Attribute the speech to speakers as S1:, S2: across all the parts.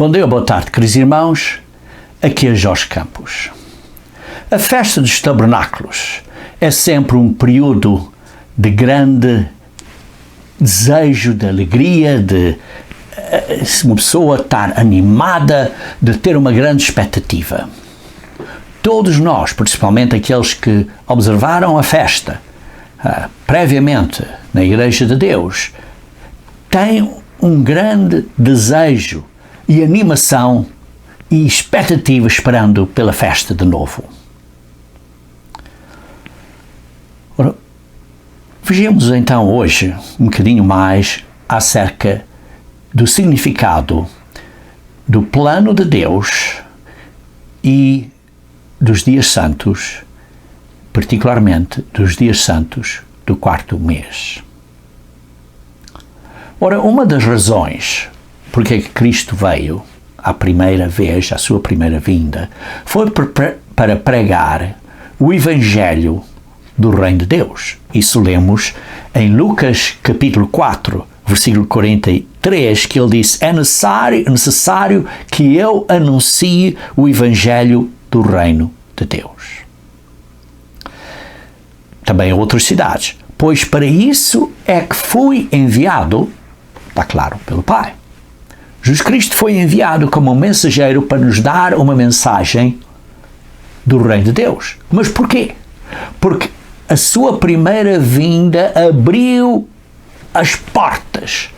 S1: Bom dia, boa tarde, queridos irmãos. Aqui é Jorge Campos. A festa dos tabernáculos é sempre um período de grande desejo, de alegria, de uma pessoa estar animada, de ter uma grande expectativa. Todos nós, principalmente aqueles que observaram a festa previamente na Igreja de Deus, têm um grande desejo e animação e expectativa esperando pela festa de novo. Ora, vejamos então hoje um bocadinho mais acerca do significado do plano de Deus e dos dias santos, particularmente dos dias santos do quarto mês. Ora, uma das razões porque Cristo veio à primeira vez, à sua primeira vinda, foi para pregar o Evangelho do Reino de Deus. Isso lemos em Lucas capítulo 4, versículo 43, que ele disse: é necessário que eu anuncie o Evangelho do Reino de Deus. Também a outras cidades. Pois para isso é que fui enviado, está claro, pelo Pai. Jesus Cristo foi enviado como um mensageiro para nos dar uma mensagem do Reino de Deus. Mas porquê? Porque a sua primeira vinda abriu as portas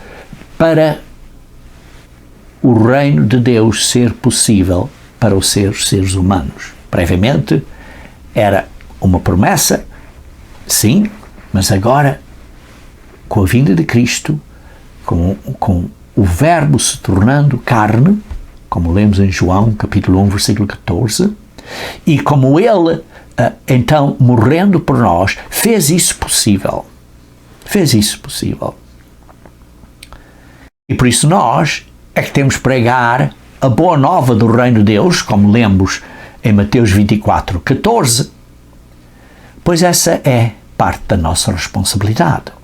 S1: para o Reino de Deus ser possível para os seres humanos. Previamente era uma promessa, sim, mas agora, com a vinda de Cristo, com o Verbo se tornando carne, como lemos em João, capítulo 1, versículo 14, e como Ele, então, morrendo por nós, fez isso possível. Fez isso possível. E por isso nós é que temos que pregar a boa nova do Reino de Deus, como lemos em Mateus 24, 14, pois essa é parte da nossa responsabilidade.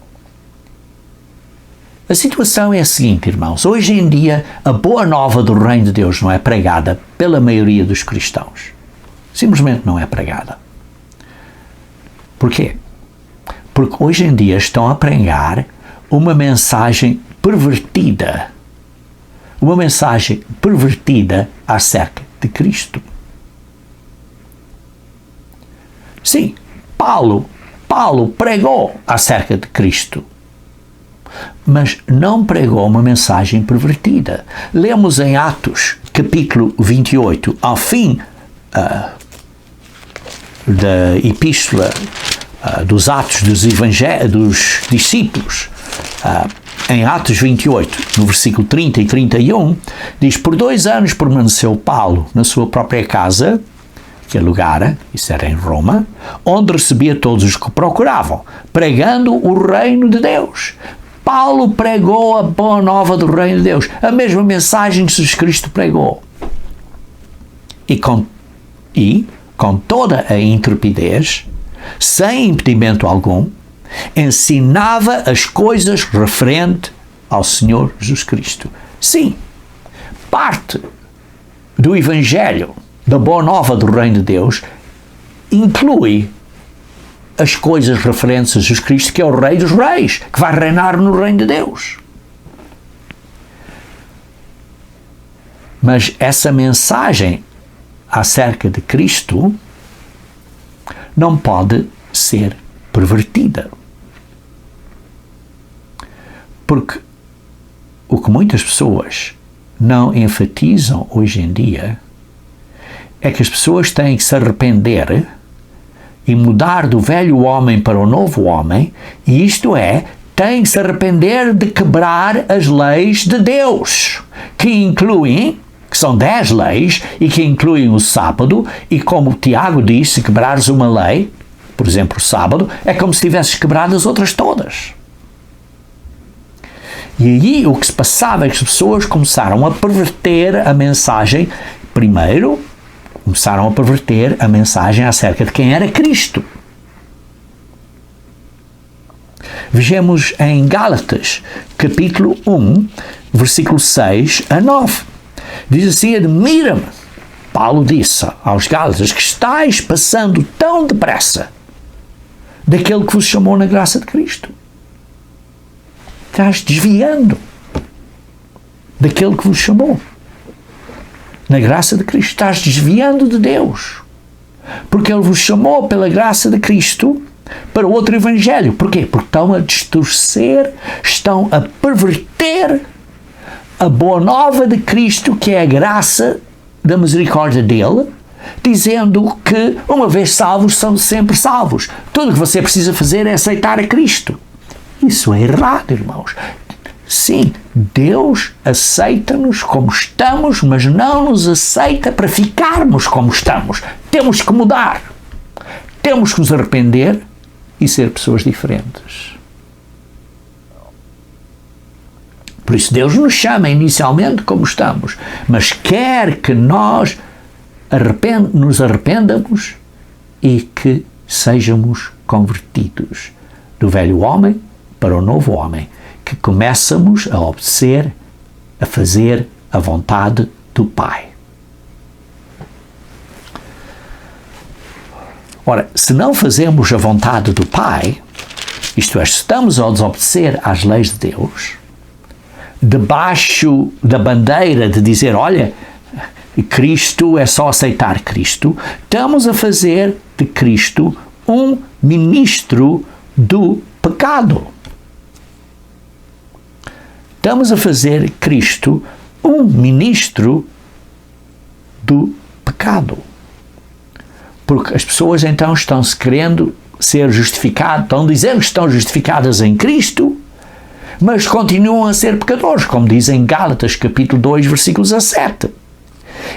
S1: A situação é a seguinte, irmãos. Hoje em dia, a boa nova do Reino de Deus não é pregada pela maioria dos cristãos. Simplesmente não é pregada. Porquê? Porque hoje em dia estão a pregar uma mensagem pervertida. Uma mensagem pervertida acerca de Cristo. Sim, Paulo pregou acerca de Cristo, mas não pregou uma mensagem pervertida. Lemos em Atos, capítulo 28, ao fim da epístola dos Atos dos discípulos, em Atos 28, no versículo 30 e 31, diz: por 2 anos permaneceu Paulo na sua própria casa, que alugara, isso era em Roma, onde recebia todos os que o procuravam, pregando o reino de Deus. Paulo pregou a boa nova do reino de Deus, a mesma mensagem que Jesus Cristo pregou. E com toda a intrepidez, sem impedimento algum, ensinava as coisas referentes ao Senhor Jesus Cristo. Sim, parte do Evangelho da boa nova do reino de Deus inclui as coisas referentes a Jesus Cristo, que é o Rei dos Reis, que vai reinar no reino de Deus. Mas essa mensagem acerca de Cristo não pode ser pervertida. Porque o que muitas pessoas não enfatizam hoje em dia é que as pessoas têm que se arrepender e mudar do velho homem para o novo homem, e isto é, têm que se arrepender de quebrar as leis de Deus, que são 10 leis, e que incluem o sábado, e como Tiago diz, se quebrares uma lei, por exemplo, o sábado, é como se tivesses quebrado as outras todas. E aí o que se passava é que as pessoas começaram a perverter a mensagem. Primeiro, começaram a perverter a mensagem acerca de quem era Cristo. Vejamos em Gálatas, capítulo 1, versículo 6 a 9. Diz assim: admira-me, Paulo disse aos Gálatas, que estáis passando tão depressa daquele que vos chamou na graça de Cristo. Estás desviando daquele que vos chamou na graça de Cristo. Estás desviando de Deus. Porque Ele vos chamou pela graça de Cristo para outro evangelho. Porquê? Porque estão a distorcer, estão a perverter a boa nova de Cristo, que é a graça da misericórdia dele, dizendo que, uma vez salvos, são sempre salvos. Tudo o que você precisa fazer é aceitar a Cristo. Isso é errado, irmãos. Sim, Deus aceita-nos como estamos, mas não nos aceita para ficarmos como estamos. Temos que mudar. Temos que nos arrepender e ser pessoas diferentes. Por isso Deus nos chama inicialmente como estamos, mas quer que nós nos arrependamos e que sejamos convertidos do velho homem para o novo homem, que começamos a obedecer, a fazer a vontade do Pai. Ora, se não fazemos a vontade do Pai, isto é, estamos a desobedecer às leis de Deus, debaixo da bandeira de dizer, olha, Cristo é só aceitar Cristo, estamos a fazer de Cristo um ministro do pecado. Estamos a fazer Cristo um ministro do pecado. Porque as pessoas então estão-se querendo ser justificadas, estão dizendo que estão justificadas em Cristo, mas continuam a ser pecadores, como diz em Gálatas capítulo 2, versículo 17.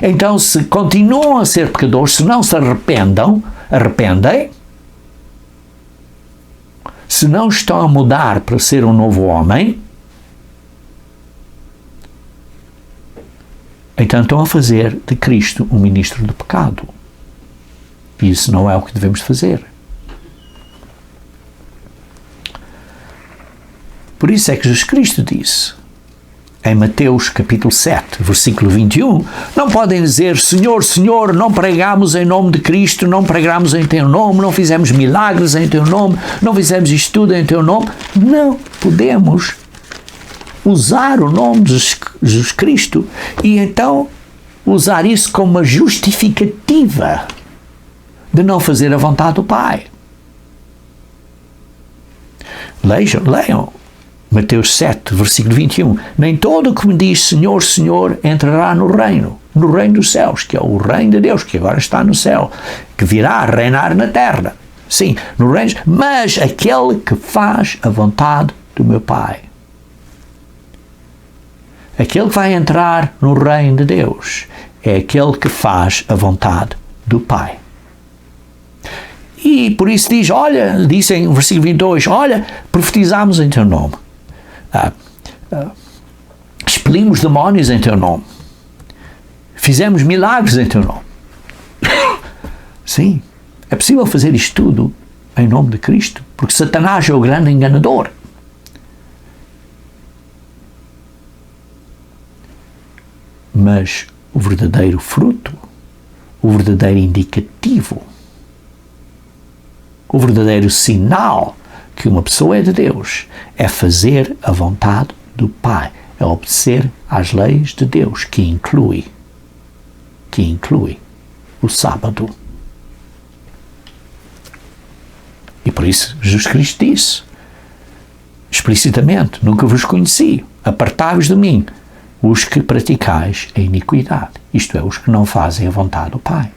S1: Então, se continuam a ser pecadores, se não se arrependem, se não estão a mudar para ser um novo homem, então estão a fazer de Cristo um ministro do pecado. E isso não é o que devemos fazer. Por isso é que Jesus Cristo disse, em Mateus capítulo 7, versículo 21, não podem dizer, Senhor, Senhor, não pregamos em nome de Cristo, não pregamos em Teu nome, não fizemos milagres em Teu nome, não fizemos isto tudo em Teu nome. Não podemos usar o nome de Jesus Cristo e então usar isso como uma justificativa de não fazer a vontade do Pai. Leiam Mateus 7, versículo 21. Nem todo o que me diz Senhor, Senhor entrará no reino dos céus, que é o reino de Deus, que agora está no céu, que virá a reinar na terra. Sim, no reino, mas aquele que faz a vontade do meu Pai. Aquele que vai entrar no reino de Deus é aquele que faz a vontade do Pai. E por isso diz em versículo 22, olha, profetizamos em Teu nome. Expelimos demónios em Teu nome. Fizemos milagres em Teu nome. Sim, é possível fazer isto tudo em nome de Cristo, porque Satanás é o grande enganador. Mas o verdadeiro fruto, o verdadeiro indicativo, o verdadeiro sinal que uma pessoa é de Deus é fazer a vontade do Pai, é obedecer às leis de Deus, que inclui o sábado. E por isso Jesus Cristo disse explicitamente, nunca vos conheci, apartai-vos de mim, os que praticais a iniquidade, isto é, os que não fazem a vontade do Pai.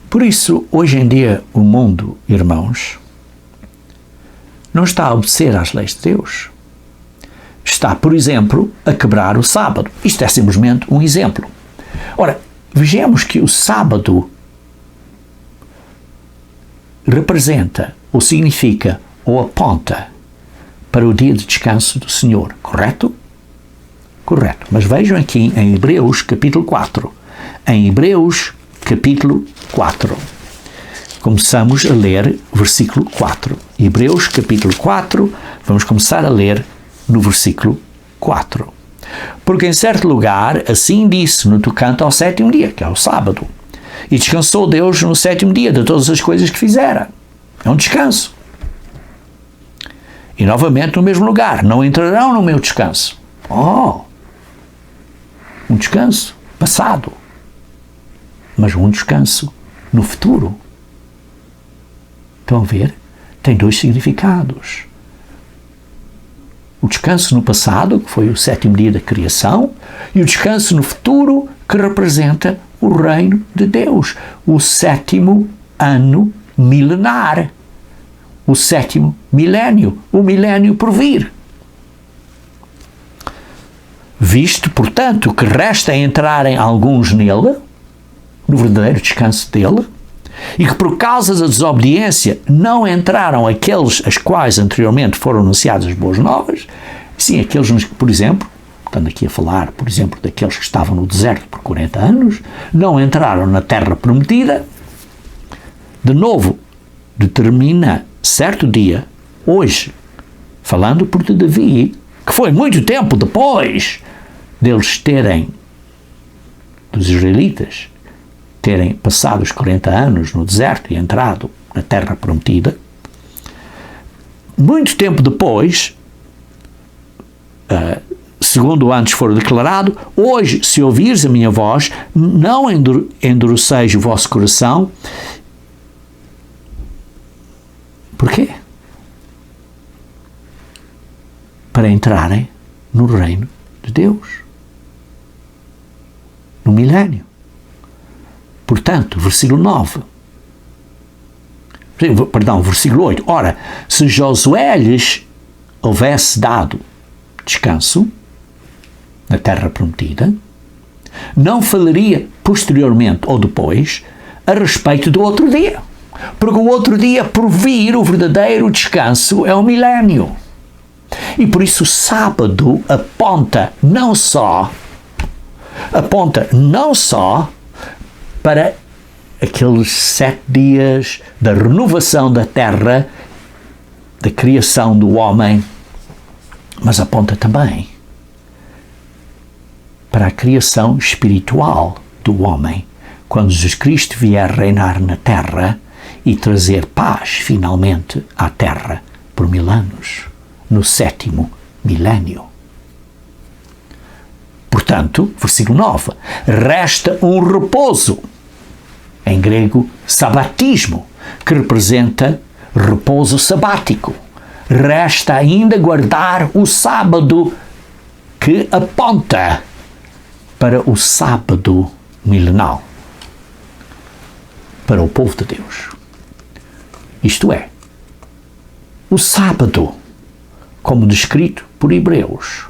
S1: Por isso, hoje em dia, o mundo, irmãos, não está a obedecer às leis de Deus. Está, por exemplo, a quebrar o sábado. Isto é simplesmente um exemplo. Ora, vejamos que o sábado representa, ou significa, ou aponta para o dia de descanso do Senhor, correto? Correto. Mas vejam aqui em Hebreus capítulo 4. Em Hebreus capítulo 4. Começamos a ler versículo 4. Hebreus capítulo 4, vamos começar a ler no versículo 4. Porque em certo lugar assim disse no tocante ao sétimo dia, que é o sábado. E descansou Deus no sétimo dia de todas as coisas que fizera. É um descanso. E novamente no mesmo lugar, não entrarão no meu descanso. Um descanso passado, mas um descanso no futuro. Estão a ver? Tem dois significados. O descanso no passado, que foi o sétimo dia da criação, e o descanso no futuro, que representa o reino de Deus, o sétimo ano milenar, o sétimo milénio, o milénio por vir. Visto, portanto, que resta entrarem alguns nele, no verdadeiro descanso dele, e que por causa da desobediência não entraram aqueles as quais anteriormente foram anunciadas as boas novas, sim, aqueles que, por exemplo, estando aqui a falar, por exemplo, daqueles que estavam no deserto por 40 anos, não entraram na terra prometida, de novo, determina certo dia, hoje, falando por Davi, que foi muito tempo depois deles terem, dos israelitas, terem passado os 40 anos no deserto e entrado na terra prometida, muito tempo depois, segundo antes for declarado, hoje, se ouvires a minha voz, não endureceis o vosso coração. Porquê? Para entrarem no reino de Deus, no milénio. Portanto, versículo 9. Perdão, versículo 8. Ora, se Josué lhes houvesse dado descanso na terra prometida, não falaria posteriormente ou depois a respeito do outro dia. Porque o outro dia, por vir, o verdadeiro descanso é o milénio. E por isso o sábado aponta não só para aqueles 7 dias da renovação da terra, da criação do homem, mas aponta também para a criação espiritual do homem, quando Jesus Cristo vier reinar na terra e trazer paz finalmente à terra por 1000 anos, no 7º milénio. Portanto, versículo 9, resta um repouso, em grego sabatismo, que representa repouso sabático. Resta ainda guardar o sábado, que aponta para o sábado milenal, para o povo de Deus. Isto é, o sábado, como descrito por Hebreus,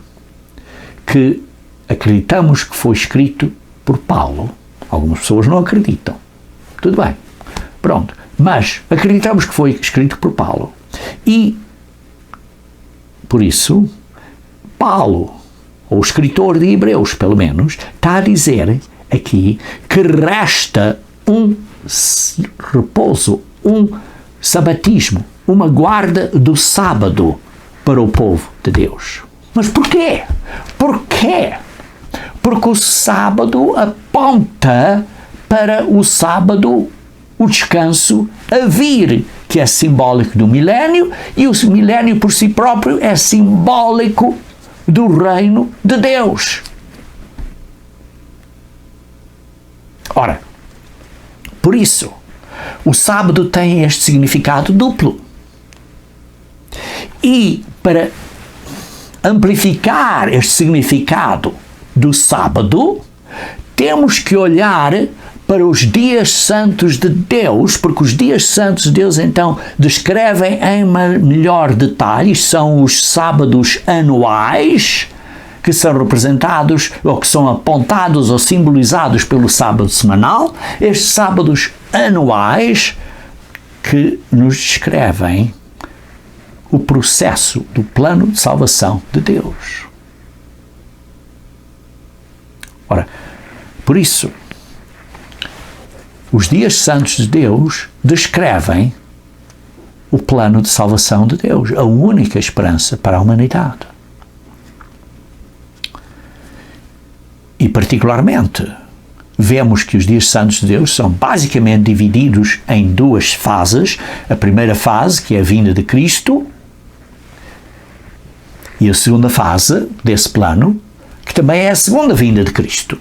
S1: que acreditamos que foi escrito por Paulo. Algumas pessoas não acreditam. Tudo bem. Pronto. Mas acreditamos que foi escrito por Paulo. E, por isso, Paulo, ou o escritor de Hebreus, pelo menos, está a dizer aqui que resta um repouso, um sabatismo, uma guarda do sábado para o povo de Deus. Mas porquê? Porquê? Porque o sábado aponta para o sábado, o descanso a vir, que é simbólico do milénio, e o milénio por si próprio é simbólico do reino de Deus. Ora, por isso, o sábado tem este significado duplo. E para amplificar este significado do sábado, temos que olhar para os dias santos de Deus, porque os dias santos de Deus então descrevem em melhor detalhe, são os sábados anuais, que são representados ou que são apontados ou simbolizados pelo sábado semanal, estes sábados anuais que nos descrevem o processo do plano de salvação de Deus. Ora, por isso, os dias santos de Deus descrevem o plano de salvação de Deus, a única esperança para a humanidade. E particularmente, vemos que os dias santos de Deus são basicamente divididos em duas fases. A primeira fase, que é a vinda de Cristo, e a segunda fase desse plano, que também é a segunda vinda de Cristo.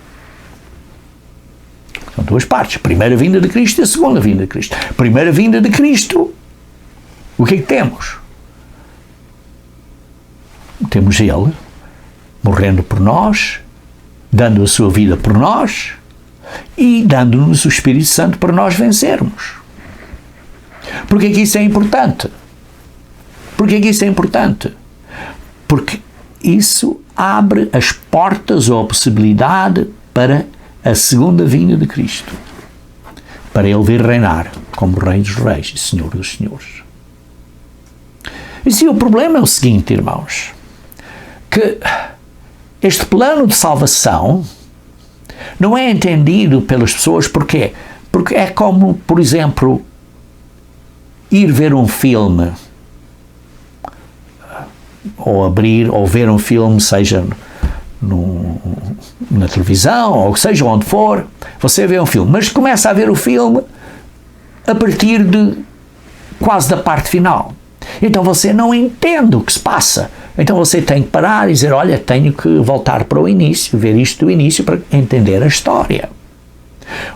S1: São duas partes. A primeira vinda de Cristo e a segunda vinda de Cristo. A primeira vinda de Cristo, o que é que temos? Temos Ele morrendo por nós, dando a sua vida por nós e dando-nos o Espírito Santo para nós vencermos. Porquê que isso é importante? Porquê que isso é importante? Porque isso abre as portas ou a possibilidade para a segunda vinda de Cristo, para Ele vir reinar como Rei dos Reis e Senhor dos Senhores. E sim, o problema é o seguinte, irmãos, que este plano de salvação não é entendido pelas pessoas. Porquê? Porque é como, por exemplo, ir ver um filme, ou abrir, ou ver um filme, seja na televisão, ou seja onde for, você vê um filme, mas começa a ver o filme a partir de quase da parte final. Então você não entende o que se passa. Então você tem que parar e dizer, olha, tenho que voltar para o início, ver isto do início para entender a história.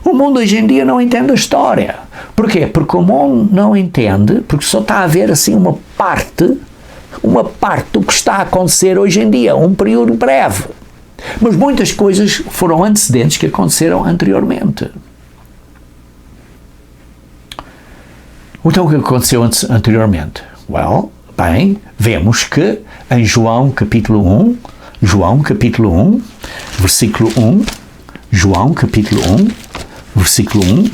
S1: O mundo hoje em dia não entende a história. Porquê? Porque o mundo não entende, porque só está a ver assim uma parte do que está a acontecer hoje em dia, um período breve. Mas muitas coisas foram antecedentes que aconteceram anteriormente. Então o que aconteceu anteriormente? Bem, vemos que em João capítulo 1, versículo 1, João capítulo 1, versículo 1,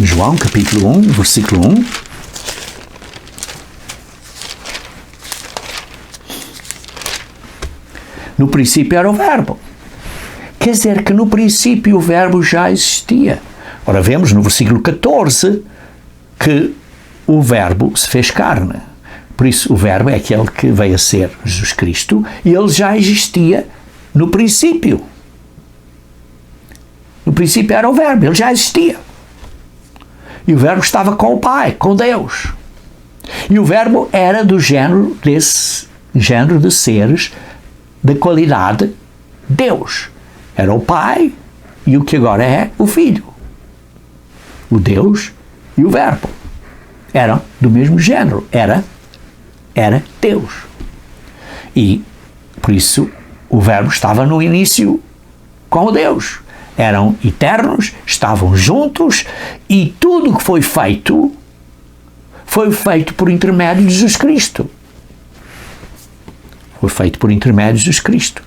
S1: João capítulo 1, versículo 1, no princípio era o Verbo. Quer dizer que no princípio o Verbo já existia. Ora, vemos no versículo 14 que o Verbo se fez carne. Por isso, o Verbo é aquele que veio a ser Jesus Cristo e ele já existia no princípio. No princípio era o Verbo, ele já existia. E o Verbo estava com o Pai, com Deus. E o Verbo era do género de seres da qualidade Deus. Era o Pai e o que agora é o Filho. O Deus e o Verbo eram do mesmo género. Era Deus. E, por isso, o Verbo estava no início com o Deus. Eram eternos, estavam juntos e tudo o que foi feito por intermédio de Jesus Cristo. Foi feito por intermédio de Jesus Cristo.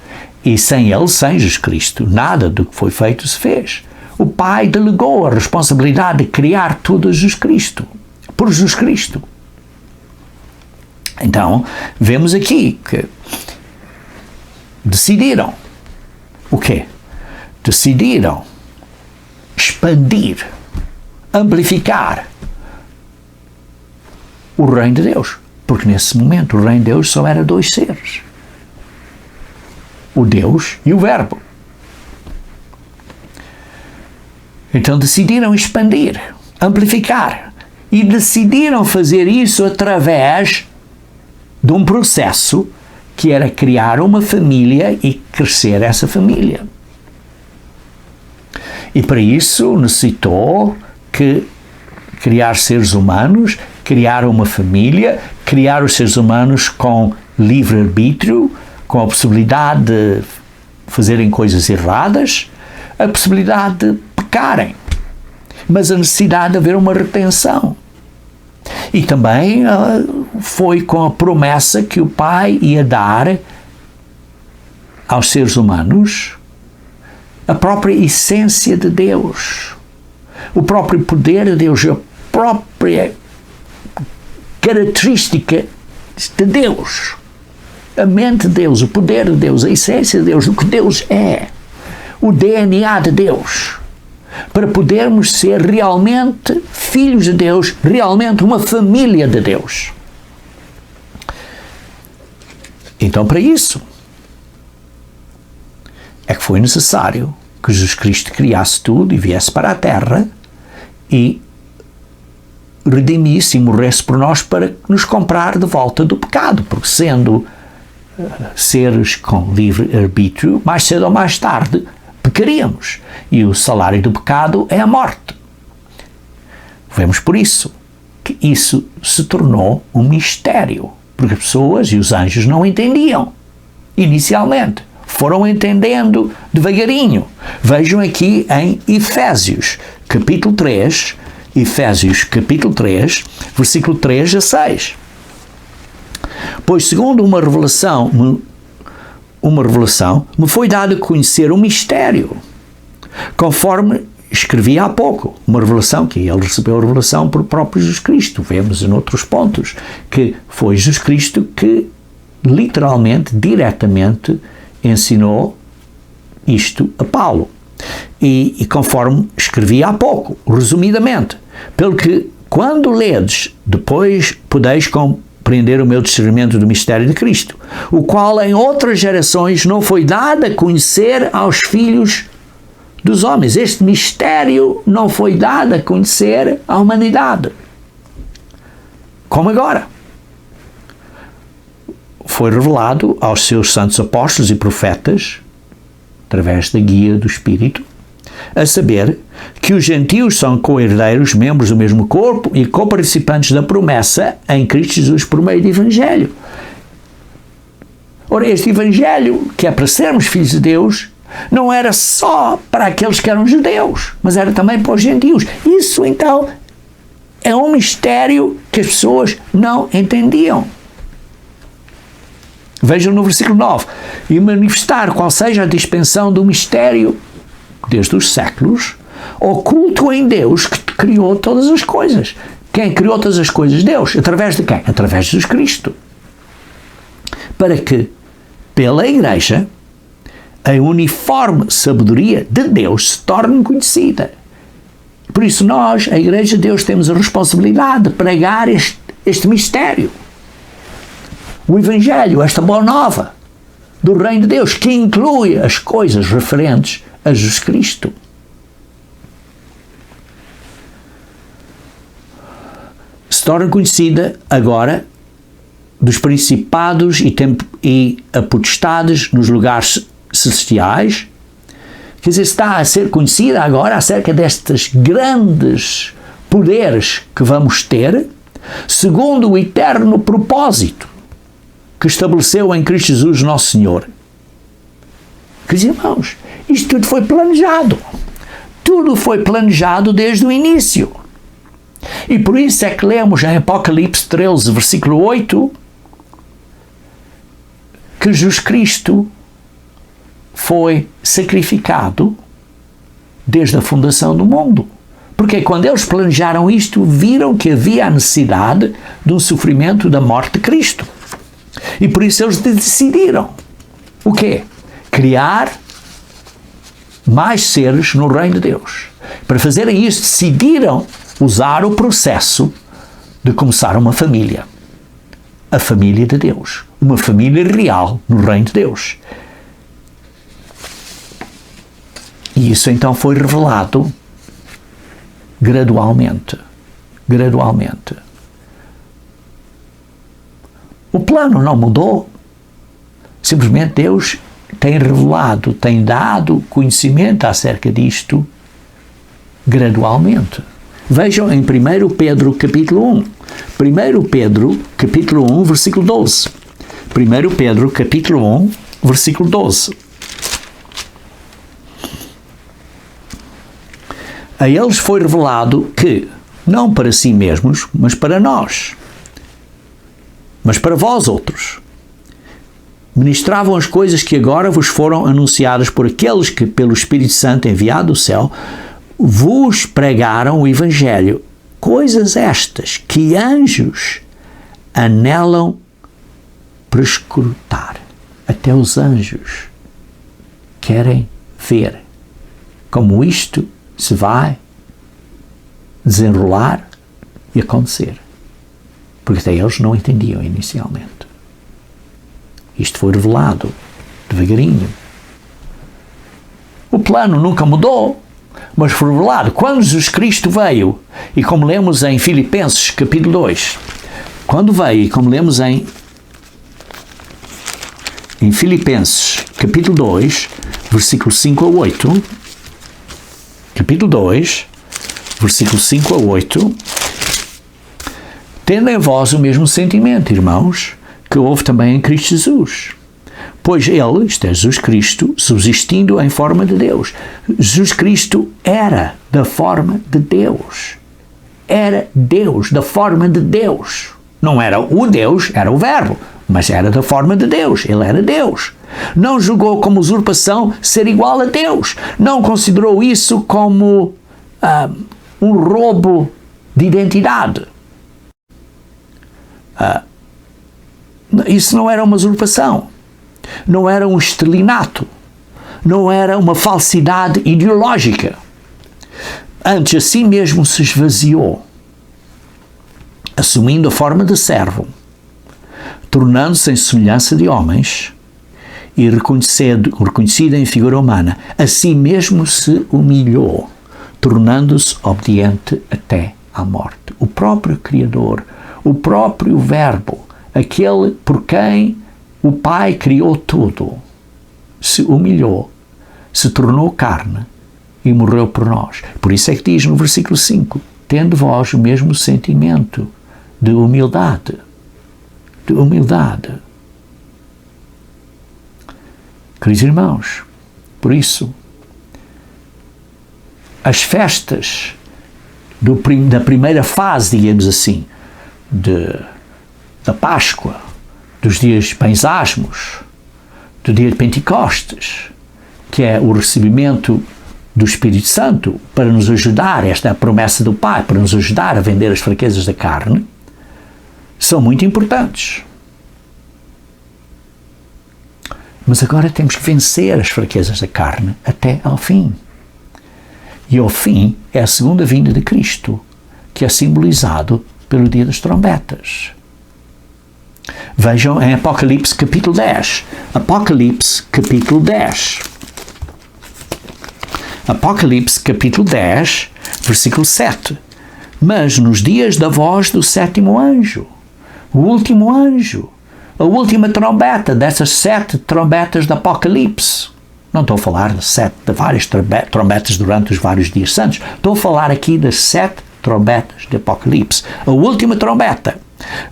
S1: E sem Ele, sem Jesus Cristo, nada do que foi feito se fez. O Pai delegou a responsabilidade de criar tudo a Jesus Cristo, por Jesus Cristo. Então, vemos aqui que decidiram o quê? Decidiram expandir, amplificar o reino de Deus. Porque nesse momento o reino de Deus só era dois seres. O Deus e o Verbo. Então decidiram expandir, amplificar. E decidiram fazer isso através de um processo que era criar uma família e crescer essa família. E para isso necessitou que criar seres humanos, criar uma família, criar os seres humanos com livre-arbítrio, com a possibilidade de fazerem coisas erradas, a possibilidade de pecarem, mas a necessidade de haver uma retenção. E também foi com a promessa que o Pai ia dar aos seres humanos a própria essência de Deus, o próprio poder de Deus, a própria característica de Deus, a mente de Deus, o poder de Deus, a essência de Deus, o que Deus é, o DNA de Deus, para podermos ser realmente filhos de Deus, realmente uma família de Deus. Então, para isso, é que foi necessário que Jesus Cristo criasse tudo e viesse para a Terra e redimisse e morresse por nós para nos comprar de volta do pecado, porque sendo seres com livre-arbítrio, mais cedo ou mais tarde pecaríamos, e o salário do pecado é a morte. Vemos por isso que isso se tornou um mistério, porque as pessoas e os anjos não entendiam inicialmente, foram entendendo devagarinho. Vejam aqui em Efésios capítulo 3, versículo 3 a 6. Pois segundo uma revelação me foi dado a conhecer um mistério, conforme escrevi há pouco, uma revelação que ele recebeu a revelação por próprio Jesus Cristo. Vemos em outros pontos que foi Jesus Cristo que literalmente, diretamente ensinou isto a Paulo. E conforme escrevi há pouco, resumidamente, pelo que quando ledes, depois podeis compreender o meu discernimento do mistério de Cristo, o qual em outras gerações não foi dado a conhecer aos filhos dos homens. Este mistério não foi dado a conhecer à humanidade. Como agora. Foi revelado aos seus santos apóstolos e profetas, através da guia do Espírito, a saber que os gentios são co-herdeiros, membros do mesmo corpo e co-participantes da promessa em Cristo Jesus por meio do Evangelho. Ora, este Evangelho, que é para sermos filhos de Deus, não era só para aqueles que eram judeus, mas era também para os gentios. Isso, então, é um mistério que as pessoas não entendiam. Vejam no versículo 9. E manifestar qual seja a dispensação do mistério, desde os séculos, oculto em Deus que criou todas as coisas. Quem criou todas as coisas? Deus. Através de quem? Através de Jesus Cristo. Para que, pela Igreja, a uniforme sabedoria de Deus se torne conhecida. Por isso nós, a Igreja de Deus, temos a responsabilidade de pregar este mistério. O Evangelho, esta boa nova do Reino de Deus, que inclui as coisas referentes a Jesus Cristo. Se torna conhecida agora dos principados e potestades nos lugares celestiais. Quer dizer, está a ser conhecida agora acerca destes grandes poderes que vamos ter, segundo o eterno propósito que estabeleceu em Cristo Jesus Nosso Senhor. Queridos irmãos, isto tudo foi planejado. Tudo foi planejado desde o início. E por isso é que lemos em Apocalipse 13, versículo 8, que Jesus Cristo foi sacrificado desde a fundação do mundo. Porque quando eles planejaram isto, viram que havia a necessidade de um sofrimento da morte de Cristo. E por isso eles decidiram o quê? Criar mais seres no reino de Deus. Para fazerem isso, decidiram usar o processo de começar uma família. A família de Deus. Uma família real no reino de Deus. E isso então foi revelado gradualmente. Gradualmente. O plano não mudou. Simplesmente Deus tem revelado, tem dado conhecimento acerca disto gradualmente. Vejam em 1 Pedro capítulo 1. 1 Pedro capítulo 1, versículo 12. 1 Pedro capítulo 1, versículo 12. A eles foi revelado que, não para si mesmos, mas para nós, mas para vós outros, ministravam as coisas que agora vos foram anunciadas por aqueles que, pelo Espírito Santo enviado do céu, vos pregaram o Evangelho. Coisas estas que anjos anelam prescrutar. Até os anjos querem ver como isto se vai desenrolar e acontecer. Porque até eles não entendiam inicialmente. Isto foi revelado devagarinho. O plano nunca mudou, mas foi revelado. Quando Jesus Cristo veio, e como lemos em Filipenses capítulo 2, quando veio, e como lemos em Filipenses capítulo 2, versículo 5 a 8, capítulo 2, versículo 5 a 8, tendo em vós o mesmo sentimento, irmãos, que houve também em Cristo Jesus. Pois ele, isto é Jesus Cristo, subsistindo em forma de Deus. Jesus Cristo era da forma de Deus. Era Deus, da forma de Deus. Não era o Deus, era o Verbo, mas era da forma de Deus. Ele era Deus. Não julgou como usurpação ser igual a Deus. Não considerou isso como um roubo de identidade. Isso não era uma usurpação. Não era um estelionato, não era uma falsidade ideológica. Antes, a si mesmo se esvaziou, assumindo a forma de servo, tornando-se em semelhança de homens e reconhecido em figura humana, a si mesmo se humilhou, tornando-se obediente até à morte. O próprio Criador, o próprio Verbo, aquele por quem o Pai criou tudo, se humilhou, se tornou carne e morreu por nós. Por isso é que diz no versículo 5, tendo vós o mesmo sentimento de humildade. De humildade. Queridos irmãos, por isso, as festas da primeira fase, digamos assim, da Páscoa, dos dias Pães Asmos, do dia de Pentecostes, que é o recebimento do Espírito Santo para nos ajudar, esta é a promessa do Pai, para nos ajudar a vender as fraquezas da carne, são muito importantes. Mas agora temos que vencer as fraquezas da carne até ao fim. E ao fim é a segunda vinda de Cristo, que é simbolizado pelo dia das trombetas. Vejam em Apocalipse capítulo 10. Apocalipse capítulo 10. Apocalipse capítulo 10, versículo 7. Mas nos dias da voz do sétimo anjo, o último anjo, a última trombeta dessas 7 trombetas do Apocalipse. Não estou a falar de várias trombetas durante os vários dias santos. Estou a falar aqui das 7 trombetas de Apocalipse. A última trombeta.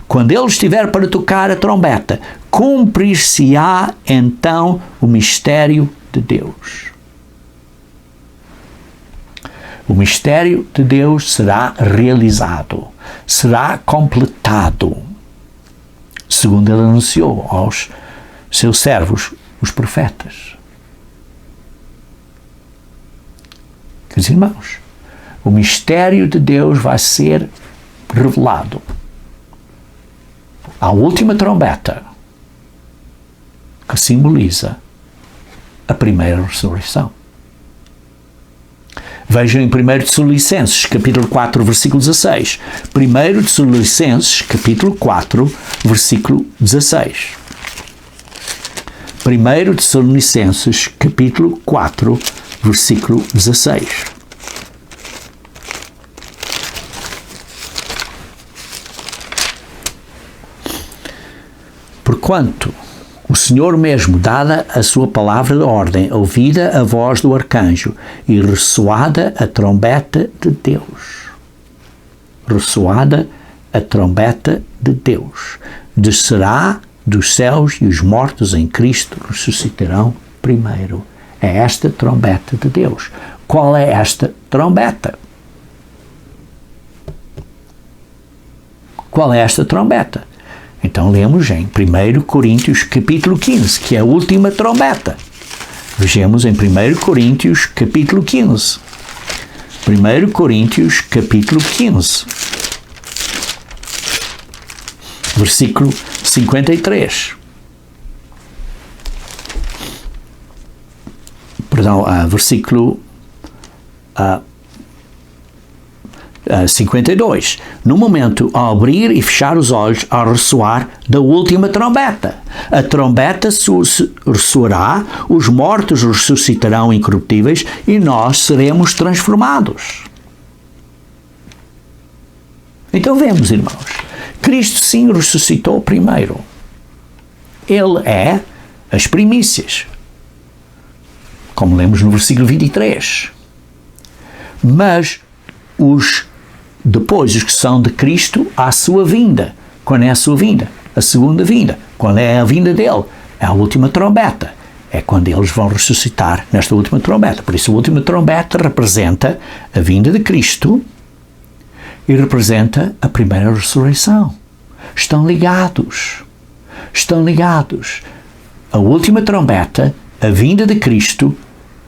S1: Quando ele estiver para tocar a trombeta, cumprir-se-á então o mistério de Deus. O mistério de Deus será realizado, será completado, segundo ele anunciou aos seus servos, os profetas. Queridos irmãos, o mistério de Deus vai ser revelado. A última trombeta, que simboliza a primeira ressurreição. Vejam em 1 Tessalonicenses, capítulo 4, versículo 16. 1 Tessalonicenses, capítulo 4, versículo 16. 1 Tessalonicenses, capítulo 4, versículo 16. Porquanto o Senhor mesmo, dada a sua palavra de ordem, ouvida a voz do arcanjo e ressoada a trombeta de Deus. Ressoada a trombeta de Deus. Descerá dos céus e os mortos em Cristo ressuscitarão primeiro. É esta trombeta de Deus. Qual é esta trombeta? Qual é esta trombeta? Então lemos em 1 Coríntios capítulo 15, que é a última trombeta. Vejamos em 1 Coríntios capítulo 15. 1 Coríntios capítulo 15. Versículo 53. Perdão, versículo 52. No momento, ao abrir e fechar os olhos, ao ressoar da última trombeta. A trombeta ressoará, os mortos ressuscitarão incorruptíveis e nós seremos transformados. Então vemos, irmãos, Cristo sim ressuscitou primeiro. Ele é as primícias, como lemos no versículo 23. Mas depois os que são de Cristo, à sua vinda. Quando é a sua vinda? A segunda vinda. Quando é a vinda dele? É a última trombeta. É quando eles vão ressuscitar nesta última trombeta. Por isso a última trombeta representa a vinda de Cristo e representa a primeira ressurreição. Estão ligados. Estão ligados. A última trombeta, a vinda de Cristo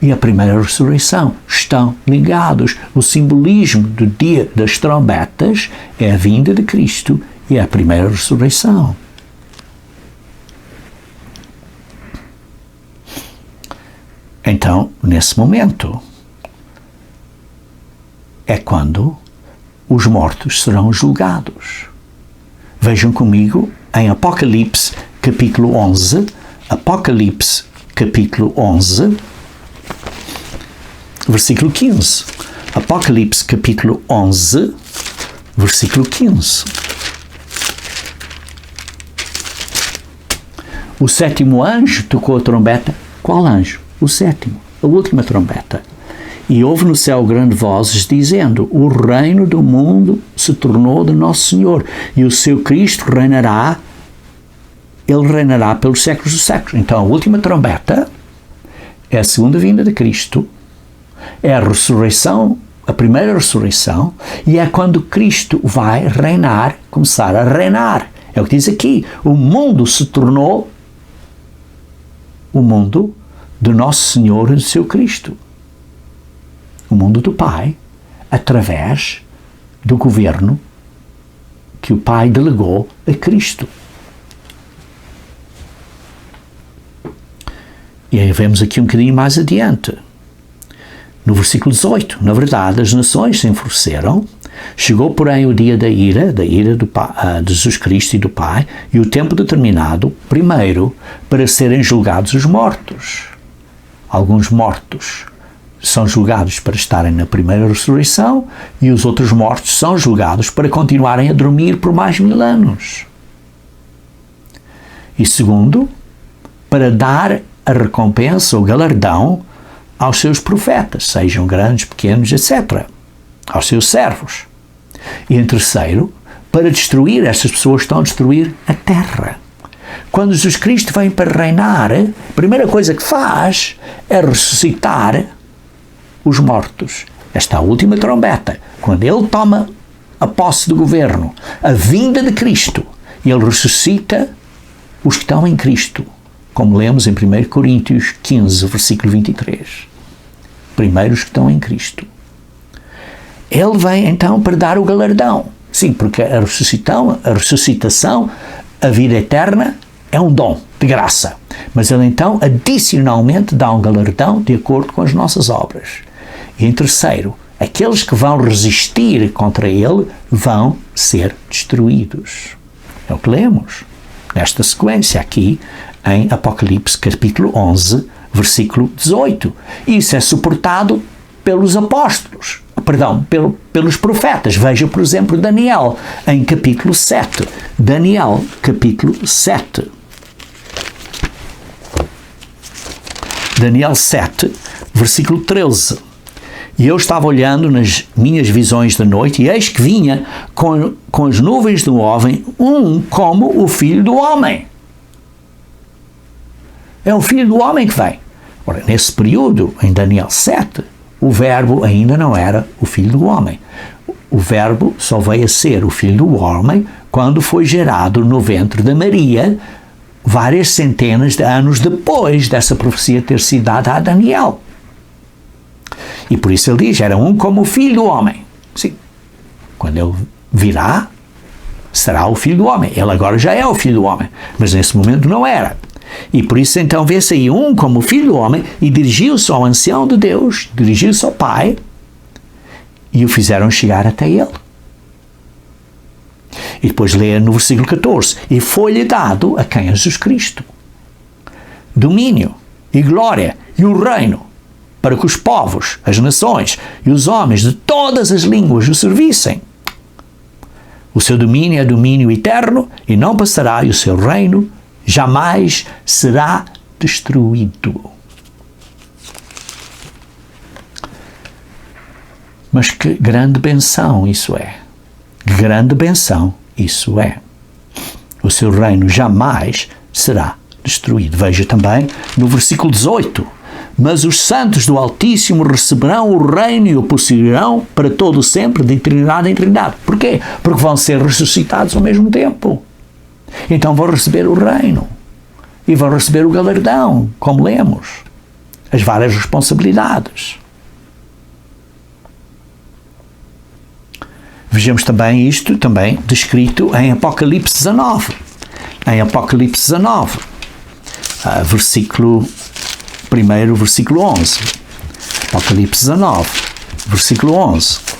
S1: e a primeira ressurreição estão ligados. O simbolismo do dia das trombetas é a vinda de Cristo e a primeira ressurreição. Então, nesse momento, é quando os mortos serão julgados. Vejam comigo em Apocalipse, capítulo 11, Apocalipse, capítulo 11, versículo 15. Apocalipse, capítulo 11, versículo 15. O sétimo anjo tocou a trombeta. Qual anjo? O sétimo, a última trombeta. E houve no céu grande vozes dizendo: o reino do mundo se tornou de Nosso Senhor, e o seu Cristo reinará, ele reinará pelos séculos dos séculos. Então a última trombeta é a segunda vinda de Cristo, é a ressurreição, a primeira ressurreição, e é quando Cristo vai reinar, começar a reinar. É o que diz aqui, o mundo se tornou o mundo do Nosso Senhor e do seu Cristo. O mundo do Pai, através do governo que o Pai delegou a Cristo. E aí vemos aqui um bocadinho mais adiante. No versículo 18, na verdade, as nações se enfureceram, chegou, porém, o dia da ira do Pai, de Jesus Cristo e do Pai, e o tempo determinado, primeiro, para serem julgados os mortos. Alguns mortos são julgados para estarem na primeira ressurreição e os outros mortos são julgados para continuarem a dormir por mais 1000 anos. E segundo, para dar a recompensa ou galardão aos seus profetas, sejam grandes, pequenos, etc., aos seus servos. E em terceiro, para destruir estas pessoas que estão a destruir a terra. Quando Jesus Cristo vem para reinar, a primeira coisa que faz é ressuscitar os mortos. Esta é a última trombeta. Quando ele toma a posse do governo, a vinda de Cristo, ele ressuscita os que estão em Cristo, como lemos em 1 Coríntios 15, versículo 23. Primeiro os que estão em Cristo. Ele vem então para dar o galardão. Sim, porque a ressuscitação, a vida eterna, é um dom de graça. Mas ele então, adicionalmente, dá um galardão de acordo com as nossas obras. E em terceiro, aqueles que vão resistir contra ele vão ser destruídos. É o que lemos nesta sequência aqui em Apocalipse capítulo 11, versículo 18. Isso é suportado pelos apóstolos, pelos profetas. Veja, por exemplo, Daniel, em capítulo 7. Daniel, capítulo 7. Daniel 7, versículo 13. E eu estava olhando nas minhas visões da noite, e eis que vinha com as nuvens do homem, como o Filho do Homem. É o Filho do Homem que vem. Ora, nesse período, em Daniel 7, o Verbo ainda não era o Filho do Homem. O Verbo só veio a ser o Filho do Homem quando foi gerado no ventre de Maria, várias centenas de anos depois dessa profecia ter sido dada a Daniel. E por isso ele diz, era como o Filho do Homem. Sim, quando ele virá, será o Filho do Homem. Ele agora já é o Filho do Homem, mas nesse momento não era. E por isso então vê-se aí como Filho do Homem e dirigiu-se ao ancião de Deus, dirigiu-se ao Pai e o fizeram chegar até ele. E depois lê no versículo 14, e foi-lhe dado a quem? A Jesus Cristo domínio e glória e o reino, para que os povos, as nações e os homens de todas as línguas o servissem. O seu domínio é domínio eterno e não passará, e o seu reino jamais será destruído. Mas que grande benção isso é! Grande benção isso é! O seu reino jamais será destruído. Veja também no versículo 18. Mas os santos do Altíssimo receberão o reino e o possuirão para todo o sempre, de eternidade em eternidade. Porquê? Porque vão ser ressuscitados ao mesmo tempo. Então vão receber o reino. E vão receber o galardão, como lemos. As várias responsabilidades. Vejamos também isto, também descrito em Apocalipse 19. Em Apocalipse 19, versículo 1, versículo 11. Apocalipse 19, versículo 11.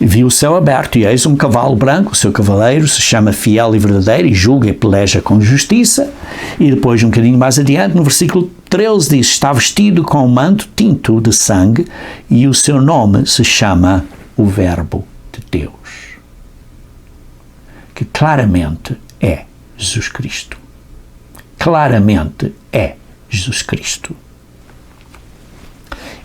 S1: Vi o céu aberto e eis um cavalo branco, o seu cavaleiro se chama Fiel e Verdadeiro e julga e peleja com justiça. E depois, um bocadinho mais adiante, no versículo 13 diz, está vestido com um manto tinto de sangue e o seu nome se chama o Verbo de Deus, que claramente é Jesus Cristo. Claramente é Jesus Cristo.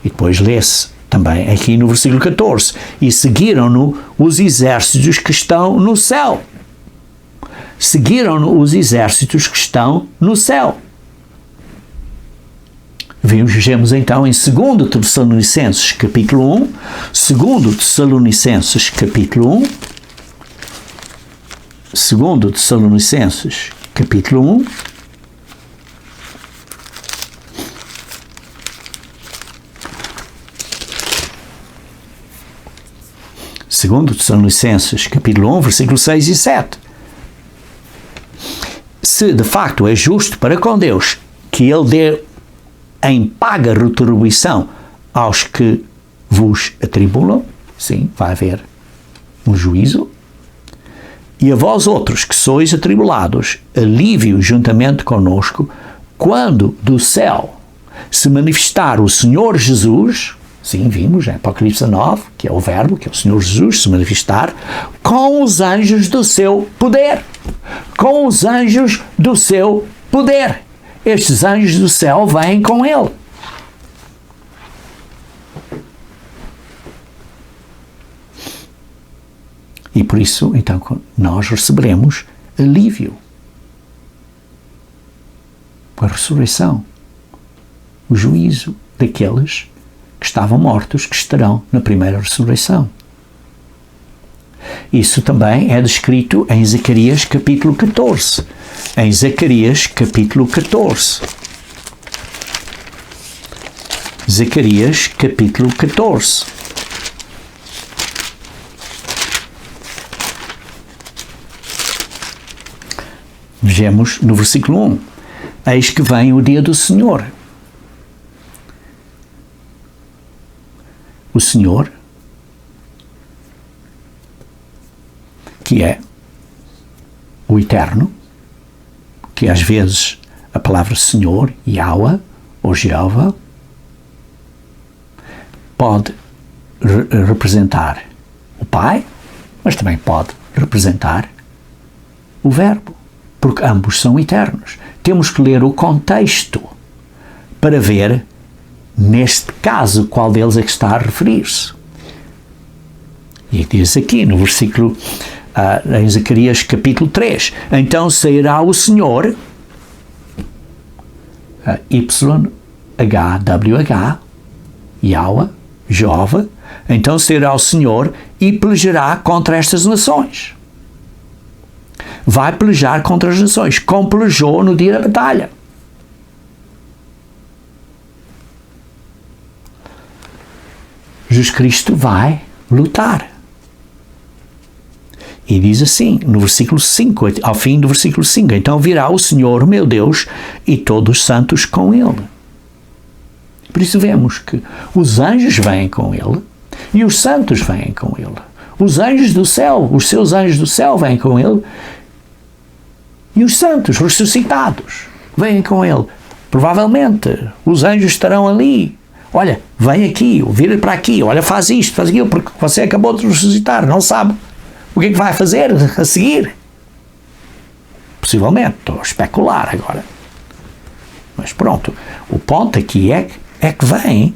S1: E depois lê-se também aqui no versículo 14, e seguiram-no os exércitos que estão no céu. Seguiram-no os exércitos que estão no céu. Vejamos então em 2 Tessalonicenses capítulo 1, 2 Tessalonicenses capítulo 1, 2 Tessalonicenses capítulo 1, Segundo Tessalonicenses, capítulo 1, versículos 6 e 7. Se de facto é justo para com Deus que Ele dê em paga retribuição aos que vos atribulam, sim, vai haver um juízo, e a vós outros que sois atribulados, alívio juntamente conosco, quando do céu se manifestar o Senhor Jesus. Sim, vimos em Apocalipse 9, que é o Verbo, que é o Senhor Jesus, se manifestar, com os anjos do seu poder. Com os anjos do seu poder. Estes anjos do céu vêm com ele. E por isso, então, nós receberemos alívio. A ressurreição. O juízo daqueles que estavam mortos, que estarão na primeira ressurreição. Isso também é descrito em Zacarias capítulo 14. Em Zacarias capítulo 14. Zacarias capítulo 14. Vejamos no versículo 1. Eis que vem o dia do Senhor. O Senhor, que é o Eterno, que às vezes a palavra Senhor, Yahweh ou Jeová, pode representar o Pai, mas também pode representar o Verbo, porque ambos são eternos. Temos que ler o contexto para ver, neste caso, qual deles é que está a referir-se. E diz aqui no versículo, em Zacarias capítulo 3, então sairá o Senhor, YHWH, Yahweh, Jeová, então sairá o Senhor e pelejará contra estas nações. Vai pelejar contra as nações, como pelejou no dia da batalha. Jesus Cristo vai lutar. E diz assim, no versículo 5, ao fim do versículo 5, então virá o Senhor, meu Deus, e todos os santos com ele. Por isso vemos que os anjos vêm com ele e os santos vêm com ele. Os anjos do céu, os seus anjos do céu vêm com ele e os santos ressuscitados vêm com ele. Provavelmente os anjos estarão ali. Olha, vem aqui, vira para aqui, olha, faz isto, faz aquilo, porque você acabou de ressuscitar, não sabe o que é que vai fazer a seguir. Possivelmente, estou a especular agora. Mas pronto, o ponto aqui é que vem,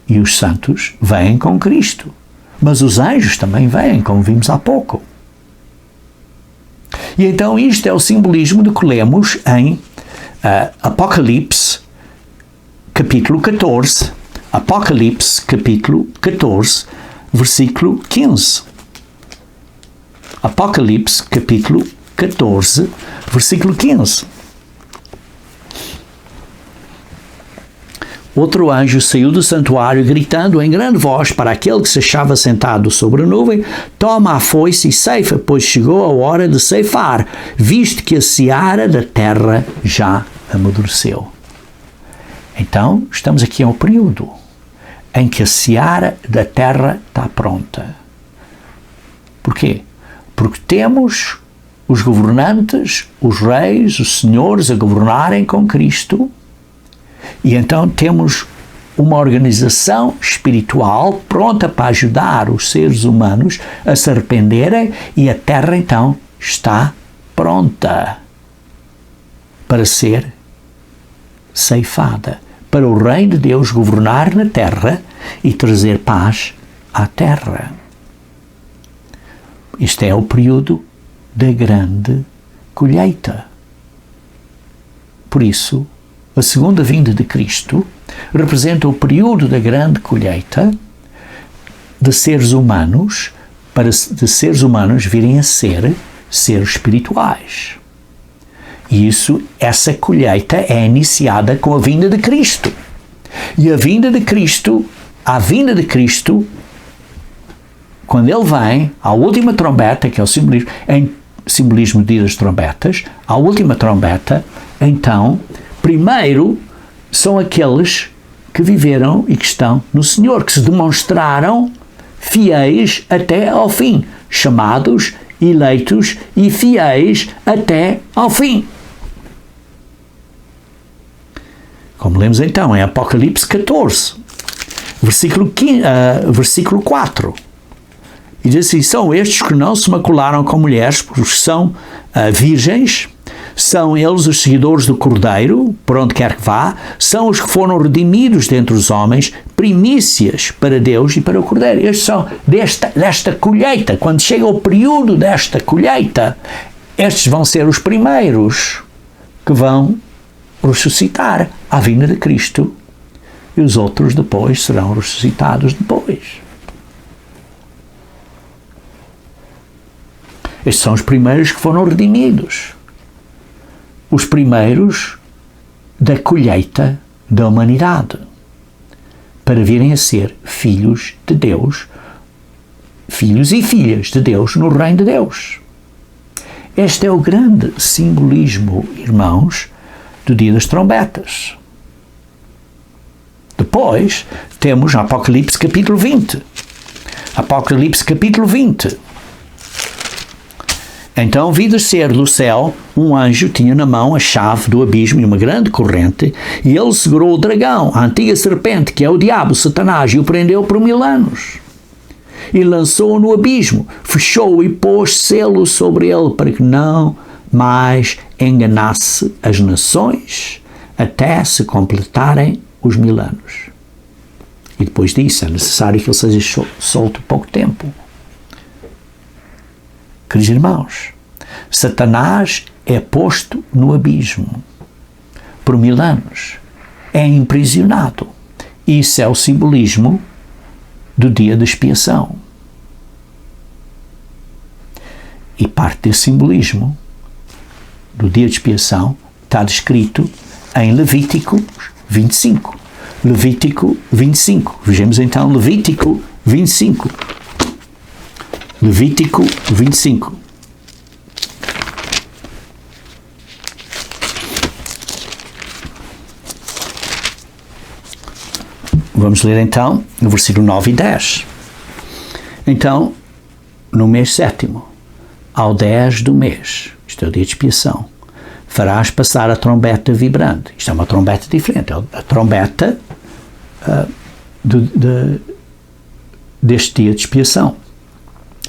S1: e os santos vêm com Cristo. Mas os anjos também vêm, como vimos há pouco. E então isto é o simbolismo do que lemos em Apocalipse, capítulo 14. Apocalipse, capítulo 14, versículo 15. Apocalipse, capítulo 14, versículo 15. Outro anjo saiu do santuário gritando em grande voz para aquele que se achava sentado sobre a nuvem: toma a foice e ceifa, pois chegou a hora de ceifar, visto que a seara da terra já amadureceu. Então, estamos aqui em um período em que a seara da terra está pronta. Porquê? Porque temos os governantes, os reis, os senhores a governarem com Cristo. E então temos uma organização espiritual pronta para ajudar os seres humanos a se arrependerem, e a terra então está pronta para ser ceifada, para o reino de Deus governar na terra e trazer paz à terra. Este é o período da grande colheita. Por isso, a segunda vinda de Cristo representa o período da grande colheita de seres humanos, de seres humanos virem a ser seres espirituais. E essa colheita é iniciada com a vinda de Cristo. E a vinda de Cristo, quando Ele vem, à última trombeta, que é o simbolismo de das trombetas, à última trombeta, então, primeiro, são aqueles que viveram e que estão no Senhor, que se demonstraram fiéis até ao fim, chamados, eleitos e fiéis até ao fim. Como lemos então em Apocalipse 14, versículo 4. E diz assim: são estes que não se macularam com mulheres, porque são virgens. São eles os seguidores do Cordeiro, por onde quer que vá, são os que foram redimidos dentre os homens, primícias para Deus e para o Cordeiro. Estes são desta colheita. Quando chega o período desta colheita, estes vão ser os primeiros que vão ressuscitar à vinda de Cristo, e os outros depois serão ressuscitados depois. Estes são os primeiros que foram redimidos. Os primeiros da colheita da humanidade, para virem a ser filhos de Deus, filhos e filhas de Deus no reino de Deus. Este é o grande simbolismo, irmãos, do dia das trombetas. Depois temos Apocalipse capítulo 20. Apocalipse capítulo 20. Então vi descer do céu um anjo, tinha na mão a chave do abismo e uma grande corrente, e ele segurou o dragão, a antiga serpente, que é o diabo, Satanás, e o prendeu por 1000 anos. E lançou-o no abismo, fechou-o e pôs selo sobre ele, para que não mais enganasse as nações, até se completarem os 1000 anos. E depois disso é necessário que ele seja solto pouco tempo. Queridos irmãos, Satanás é posto no abismo por 1000 anos, é imprisionado. Isso é o simbolismo do dia da expiação. E parte desse simbolismo do dia de expiação está descrito em Levítico 25. Levítico 25. Vejamos então Levítico 25. Levítico 25. Vamos ler então no versículo 9 e 10. Então, no mês 7º, ao 10 do mês, isto é o dia de expiação, farás passar a trombeta vibrante. Isto é uma trombeta diferente, é a trombeta deste dia de expiação.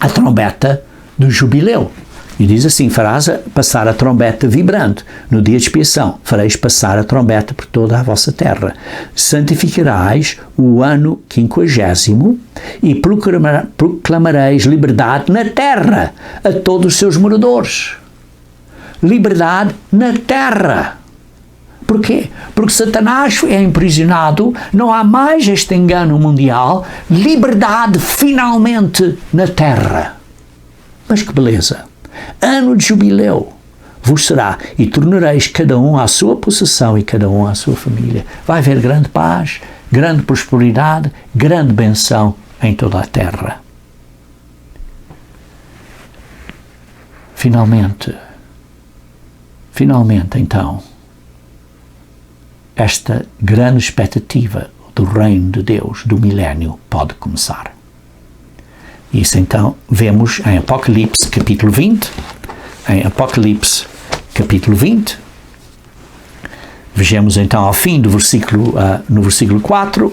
S1: A trombeta do jubileu. E diz assim, farás passar a trombeta vibrante. No dia de expiação, fareis passar a trombeta por toda a vossa terra. Santificarás o ano 50º e proclamareis liberdade na terra a todos os seus moradores. Liberdade na terra. Porquê? Porque Satanás é aprisionado, não há mais este engano mundial, liberdade finalmente na terra. Mas que beleza! Ano de jubileu vos será e tornareis cada um à sua possessão e cada um à sua família. Vai haver grande paz, grande prosperidade, grande benção em toda a terra. Finalmente, então, esta grande expectativa do reino de Deus, do milénio, pode começar. Isso então vemos em Apocalipse capítulo 20. Em Apocalipse capítulo 20. Vejamos então ao fim do versículo, no versículo 4.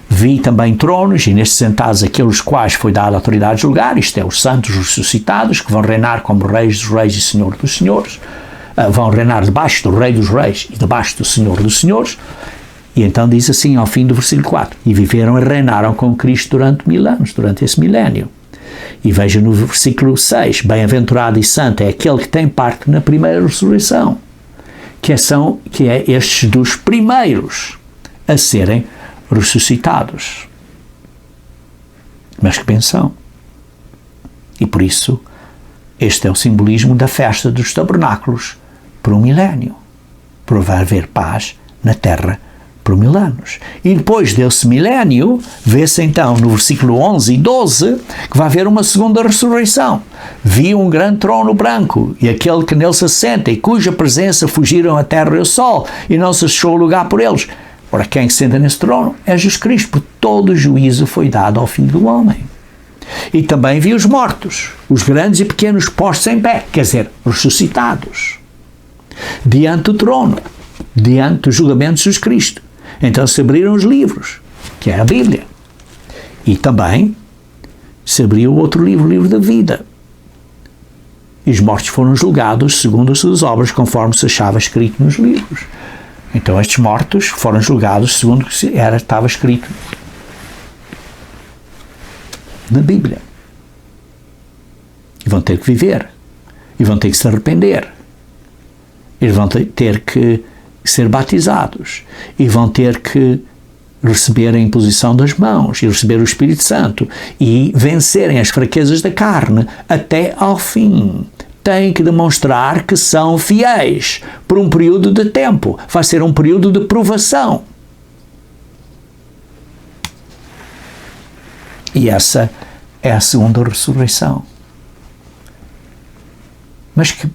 S1: Vi também tronos, e nestes sentados aqueles quais foi dada a autoridade de julgar, isto é, os santos ressuscitados, que vão reinar como reis dos reis e senhor dos senhores, vão reinar debaixo do rei dos reis e debaixo do senhor dos senhores. E então diz assim ao fim do versículo 4, e viveram e reinaram com Cristo durante 1000 anos, durante esse milénio. E veja no versículo 6, bem-aventurado e santo é aquele que tem parte na primeira ressurreição, que é estes dos primeiros a serem ressuscitados. Mas que benção! E por isso, este é o simbolismo da festa dos tabernáculos por um milénio, para haver paz na terra por 1000 anos. E depois desse milénio, vê-se então no versículo 11 e 12 que vai haver uma segunda ressurreição. Vi um grande trono branco e aquele que nele se assenta e cuja presença fugiram a terra e o sol e não se achou lugar por eles. Ora, quem se senta nesse trono é Jesus Cristo, porque todo o juízo foi dado ao Filho do Homem. E também vi os mortos, os grandes e pequenos postos em pé, quer dizer, ressuscitados, diante do trono, diante do julgamento de Jesus Cristo. Então se abriram os livros, que é a Bíblia. E também se abriu outro livro, o livro da vida. E os mortos foram julgados segundo as suas obras, conforme se achava escrito nos livros. Então estes mortos foram julgados segundo o que estava escrito na Bíblia. E vão ter que viver. E vão ter que se arrepender. Eles vão ter que ser batizados. E vão ter que receber a imposição das mãos e receber o Espírito Santo e vencerem as fraquezas da carne até ao fim. Têm que demonstrar que são fiéis por um período de tempo. Vai ser um período de provação. E essa é a segunda ressurreição. Mas que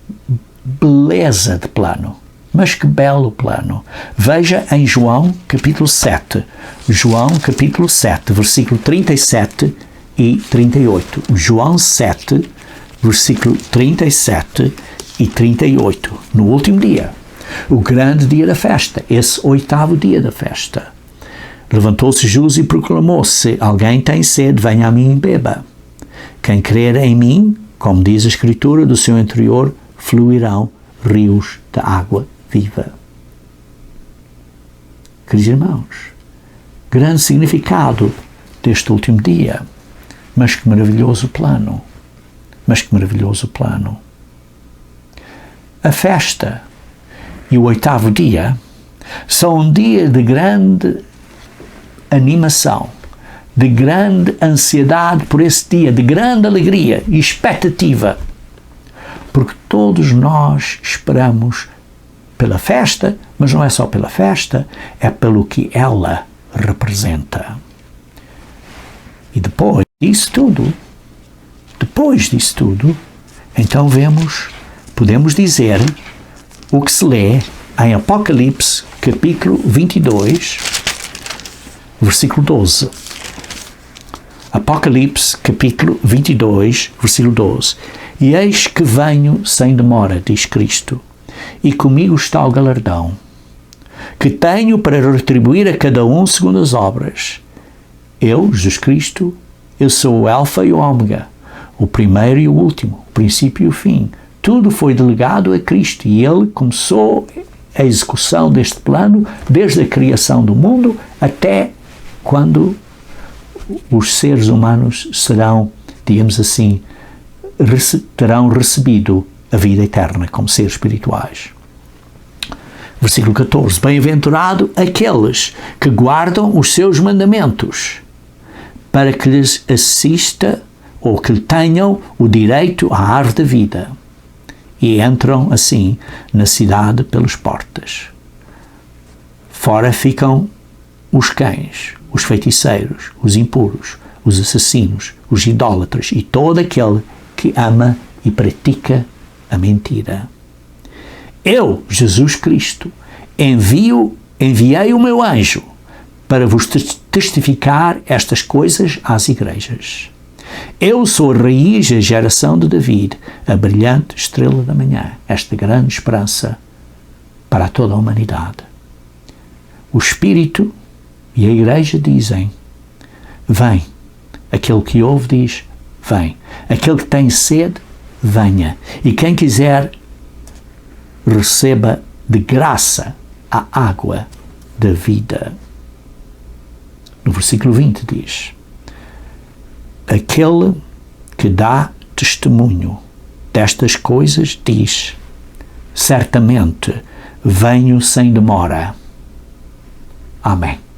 S1: beleza de plano! Mas que belo plano! Veja em João capítulo 7. João capítulo 7, versículo 37 e 38. João 7, versículo 37 e 38. No último dia, o grande dia da festa, esse 8º dia da festa. Levantou-se Jesus e proclamou: se alguém tem sede, venha a mim e beba. Quem crer em mim, como diz a Escritura, do seu interior fluirão rios de água viva. Queridos irmãos, grande significado deste último dia. Mas que maravilhoso plano. Mas que maravilhoso plano. A festa e o 8º dia são um dia de grande animação, de grande ansiedade por esse dia, de grande alegria e expectativa, porque todos nós esperamos pela festa, mas não é só pela festa, é pelo que ela representa. E depois disso tudo, então podemos dizer o que se lê em Apocalipse capítulo 22, versículo 12. Apocalipse, capítulo 22, versículo 12. E eis que venho sem demora, diz Cristo, e comigo está o galardão, que tenho para retribuir a cada um segundo as obras. Eu, Jesus Cristo, eu sou o Alfa e o Ômega, o primeiro e o último, o princípio e o fim. Tudo foi delegado a Cristo e Ele começou a execução deste plano desde a criação do mundo até quando os seres humanos serão, digamos assim, terão recebido a vida eterna como seres espirituais. Versículo 14. Bem-aventurado aqueles que guardam os seus mandamentos, para que lhes assista ou que tenham o direito à árvore da vida e entram assim na cidade pelas portas. Fora ficam os cães, os feiticeiros, os impuros, os assassinos, os idólatras e todo aquele que ama e pratica a mentira. Eu, Jesus Cristo, enviei o meu anjo para vos testificar estas coisas às igrejas. Eu sou a raiz e a geração de David, a brilhante estrela da manhã, esta grande esperança para toda a humanidade. O Espírito e a Igreja dizem, vem. Aquele que ouve diz, vem. Aquele que tem sede, venha. E quem quiser, receba de graça a água da vida. No versículo 20 diz, aquele que dá testemunho destas coisas diz, certamente venho sem demora. Amém.